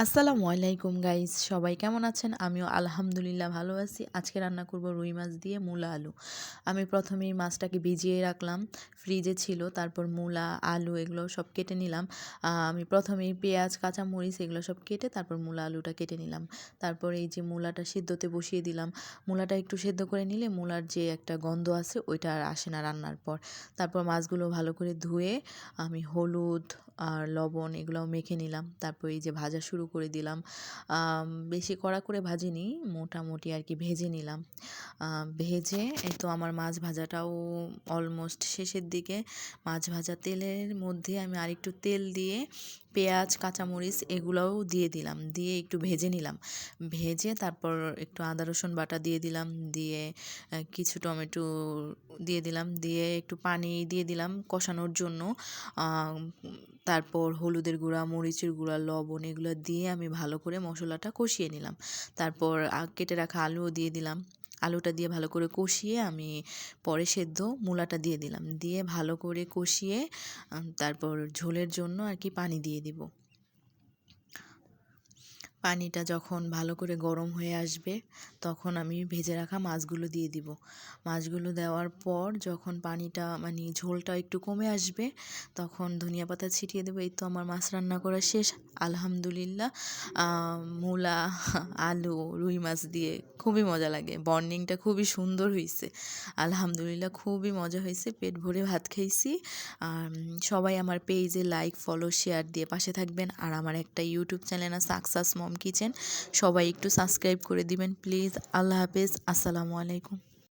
আসসালামু আলাইকুম গাইস, সবাই কেমন আছেন? আমিও আলহামদুলিল্লাহ ভালো আছি। আজকে রান্না করব রুই মাছ দিয়ে মূলা আলু। আমি প্রথমেই মাছটাকে ভিজিয়ে রাখলাম, ফ্রিজে ছিল। তারপর মূলা, আলু এগুলো সব কেটে নিলাম। আমি প্রথমেই পেঁয়াজ, কাঁচামরিচ এগুলো সব কেটে তারপর মূলা আলুটা কেটে নিলাম। তারপর এই যে মূলাটা সিদ্ধতে বসিয়ে দিলাম। মূলাটা একটু সেদ্ধ করে নিলে মূলার যে একটা গন্ধ আছে ওইটা আর আসে না রান্নার পর। তারপর মাছগুলো ভালো করে ধুয়ে আমি হলুদ আর লবণ এগুলোও মেখে নিলাম। তারপর এই যে ভাজা শুরু করে দিলাম। বেশি কড়া করে ভাজিনি, মোটামুটি আর কি ভেজে নিলাম। ভেজে এই তো আমার মাছ ভাজাটাও অলমোস্ট শেষের দিকে। মাছ ভাজা তেলের মধ্যে আমি আরেকটু তেল দিয়ে পেঁয়াজ, কাঁচামরিচ এগুলোও দিয়ে দিলাম, দিয়ে একটু ভেজে নিলাম। ভেজে তারপর একটু আদা রসুন বাটা দিয়ে দিলাম, দিয়ে কিছু টমেটো দিয়ে দিলাম, দিয়ে একটু পানি দিয়ে দিলাম কষানোর জন্য। তারপর হলুদের গুঁড়া, মরিচের গুঁড়া, লবণ এগুলো দিয়ে আমি ভালো করে মশলাটা কষিয়ে নিলাম। তারপর কেটে রাখা আলুও দিয়ে দিলাম। আলুটা দিয়ে ভালো করে কষিয়ে আমি পরে সেদ্ধ মূলাটা দিয়ে দিলাম, দিয়ে ভালো করে কষিয়ে তারপর ঝোলের জন্য আর কি পানি দিয়ে দিব। পানিটা যখন ভালো করে গরম হয়ে আসবে তখন আমি ভেজে রাখা মাছগুলো দিয়ে দিব। মাছগুলো দেওয়ার পর যখন পানিটা মানে ঝোলটা একটু কমে আসবে তখন ধনিয়া পাতা ছিটিয়ে দেবো। এই তো আমার মাছ রান্না করা শেষ আলহামদুলিল্লাহ। মূলা, আলু, রুই মাছ দিয়ে খুবই মজা লাগে। বন্ডিংটা খুবই সুন্দর হয়েছে আলহামদুলিল্লাহ, খুবই মজা হয়েছে। পেট ভরে ভাত খাইছি। সবাই আমার পেজে লাইক, ফলো, শেয়ার দিয়ে পাশে থাকবেন। আর আমার একটা ইউটিউব চ্যানেল আছে আকসাস মম কিচেন, সবাই একটু সাবস্ক্রাইব করে দিবেন প্লিজ। আল্লাহ হাফেজ, আসসালামু আলাইকুম।